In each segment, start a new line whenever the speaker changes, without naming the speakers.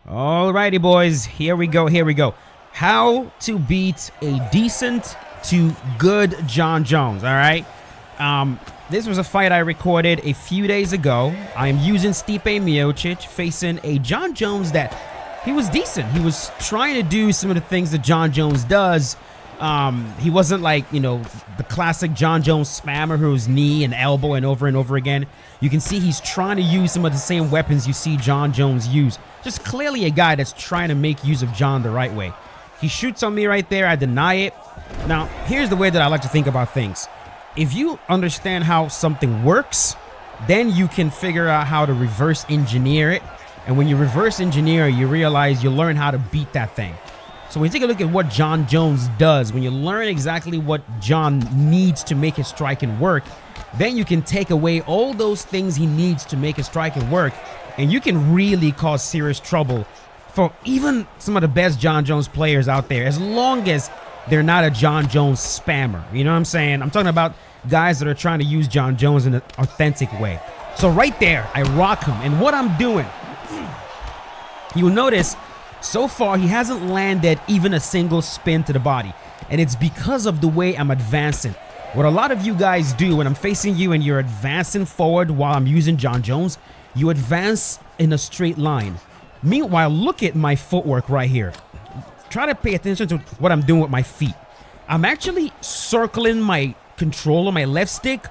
Alrighty, boys. Here we go. Here we go. How to beat a decent to good Jon Jones. All right. This was a fight I recorded a few days ago. I am using Stipe Miocic facing a Jon Jones that he was decent. He was trying to do some of the things that Jon Jones does. He wasn't like, the classic Jon Jones spammer who's knee and elbow and over again. You can see he's trying to use some of the same weapons you see Jon Jones use. Just clearly a guy that's trying to make use of Jon the right way. He shoots on me right there. I deny it. Now, here's the way that I like to think about things. If you understand how something works, then you can figure out how to reverse engineer it. And when you reverse engineer, you realize you learn how to beat that thing. So when you take a look at what Jon Jones does, when you learn exactly what Jon needs to make his striking work, then you can take away all those things he needs to make his striking work, and you can really cause serious trouble for even some of the best Jon Jones players out there, as long as they're not a Jon Jones spammer. You know what I'm saying? I'm talking about guys that are trying to use Jon Jones in an authentic way. So right there, I rock him. And what I'm doing, you'll notice so far he hasn't landed even a single spin to the body. And it's because of the way I'm advancing. What a lot of you guys do when I'm facing you and you're advancing forward while I'm using Jon Jones, you advance in a straight line. Meanwhile, look at my footwork right here. Try to pay attention to what I'm doing with my feet. I'm actually circling my controller, my left stick,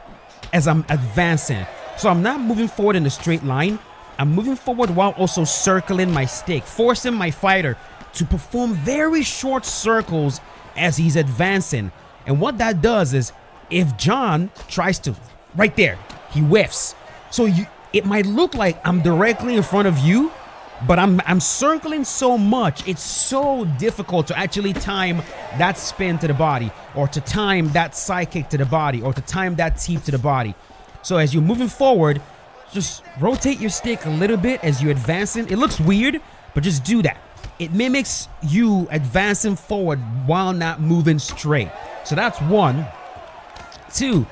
as I'm advancing. So I'm not moving forward in a straight line. I'm moving forward while also circling my stick, forcing my fighter to perform very short circles as he's advancing. And what that does is, if Jon tries to, right there, he whiffs. So it might look like I'm directly in front of you, but I'm circling so much, it's so difficult to actually time that spin to the body, or to time that side kick to the body, or to time that teep to the body. So as you're moving forward, just rotate your stick a little bit as you're advancing. It looks weird, but just do that. It mimics you advancing forward while not moving straight. So that's one. Two,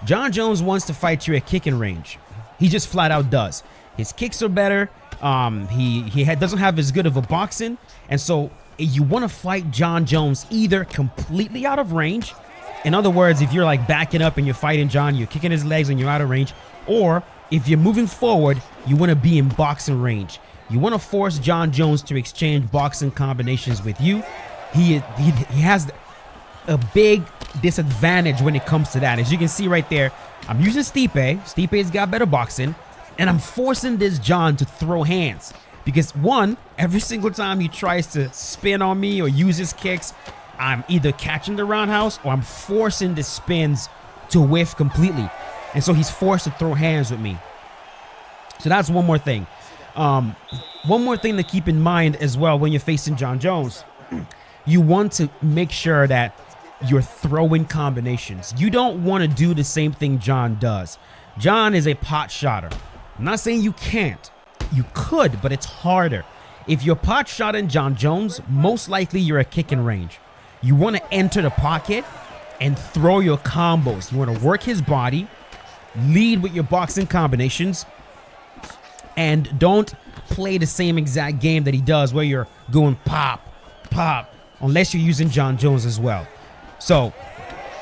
Jon Jones wants to fight you at kicking range. He just flat out does. His kicks are better. He doesn't have as good of a boxing, and so you want to fight Jon Jones either completely out of range. In other words, if you're like backing up and you're fighting Jon, you're kicking his legs and you're out of range, or if you're moving forward, you want to be in boxing range. You want to force Jon Jones to exchange boxing combinations with you. He has a big disadvantage when it comes to that. As you can see right there, I'm using Stipe. Stipe's got better boxing. And I'm forcing this Jon to throw hands. Because one, every single time he tries to spin on me or use his kicks, I'm either catching the roundhouse or I'm forcing the spins to whiff completely. And so he's forced to throw hands with me. So that's one more thing. One more thing to keep in mind as well when you're facing Jon Jones. You want to make sure that you're throwing combinations. You don't want to do the same thing Jon does. Jon is a pot shotter. I'm not saying you can't. You could, but it's harder. If you're pot shotting Jon Jones, most likely you're at kicking range. You want to enter the pocket and throw your combos. You want to work his body, lead with your boxing combinations, and don't play the same exact game that he does where you're going pop, pop, unless you're using Jon Jones as well. So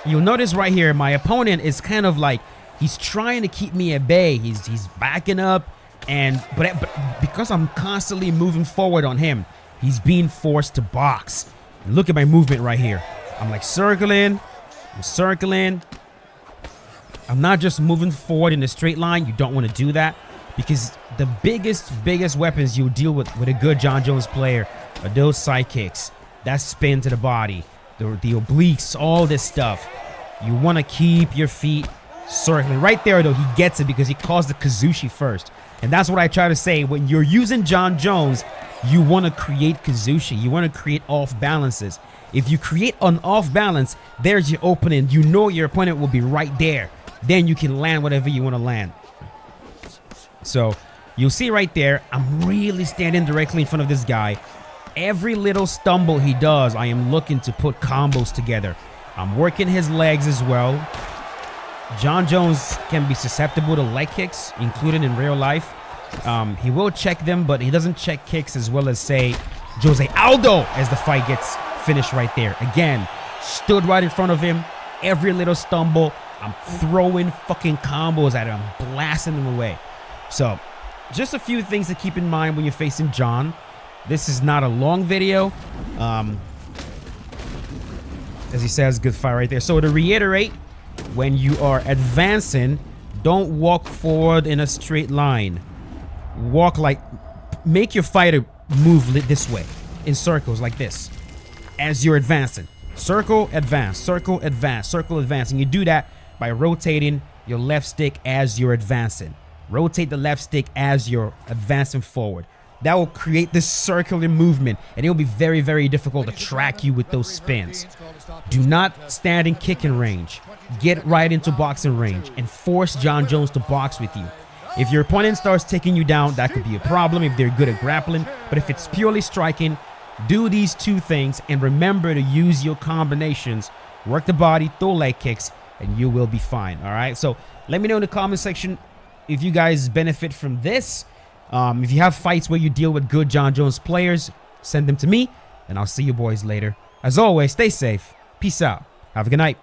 you'll notice right here, my opponent is kind of like, he's trying to keep me at bay. He's backing up, but because I'm constantly moving forward on him, he's being forced to box. And look at my movement right here. I'm like circling, I'm circling. I'm not just moving forward in a straight line. You don't want to do that, because the biggest weapons you'll deal with a good Jon Jones player are those side kicks, that spin to the body, the obliques, all this stuff. You want to keep your feet circling. Right there, though, he gets it because he calls the Kazushi first. And that's what I try to say. When you're using Jon Jones, you want to create Kazushi. You want to create off balances. If you create an off balance, there's your opening. You know your opponent will be right there. Then you can land whatever you want to land. So you'll see right there, I'm really standing directly in front of this guy. Every little stumble he does, I am looking to put combos together. I'm working his legs as well. Jon Jones can be susceptible to leg kicks, including in real life. He will check them, but he doesn't check kicks as well as, say, Jose Aldo, as the fight gets finished right there. Again, stood right in front of him. Every little stumble, I'm throwing fucking combos at him. I'm blasting them away. So, just a few things to keep in mind when you're facing John. This is not a long video. As he says, good fight right there. So, to reiterate, when you are advancing, don't walk forward in a straight line. Walk like, make your fighter move this way in circles like this as you're advancing. Circle, advance, circle, advance, circle, advance. And you do that by rotating your left stick as you're advancing. Rotate the left stick as you're advancing forward. That will create this circular movement, and it will be very, very difficult to track you with those spins. Do not stand in kicking range. Get right into boxing range and force Jon Jones to box with you. If your opponent starts taking you down, that could be a problem if they're good at grappling. But if it's purely striking, do these two things and remember to use your combinations. Work the body, throw leg kicks, and you will be fine. All right. So let me know in the comment section if you guys benefit from this. If you have fights where you deal with good Jon Jones players, send them to me, and I'll see you boys later. As always, stay safe. Peace out. Have a good night.